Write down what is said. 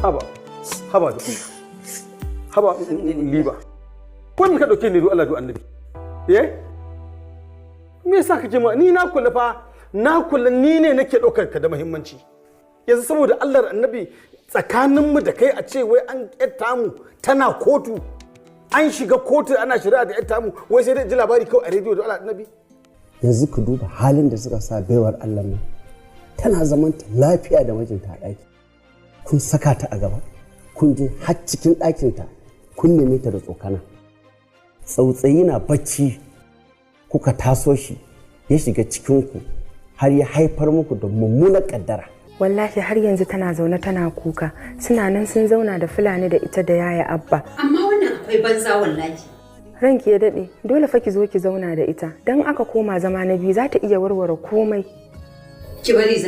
haba liba ko me ka dauke ni do Allah do annabi me yasa kake ma ni na kula ni ne nake daukar ka da muhimmanci yanzu saboda Allah da annabi tsakaninmu da kai a ce wai an ƙyatta mu tana kotu an shiga kotu ana shari'a da ƙyatta mu wai sai dai ji labari kawai a rediyo da Allah annabi yanzu ku duba halin da suka sa baiwar Allah nan tana zamanta lafiya da mijinta a ɗaki kun saka ta a gaba kun je har cikin ɗakinta kun neme ta da tsokana tsautsayi na bacci kuka taso shi ya shiga cikinku har ya haifar muku da mummunar ƙaddara. Wallahi har yanzu tana zaune tana kuka suna nan sun zauna da Fulani da ita da yaya Abba. Amma wannan akwai banza wallahi. Ranki ya daɗe dole fa ki zo ki zauna da ita don aka koma zama na biyu za ta iya warware komai. Ki bari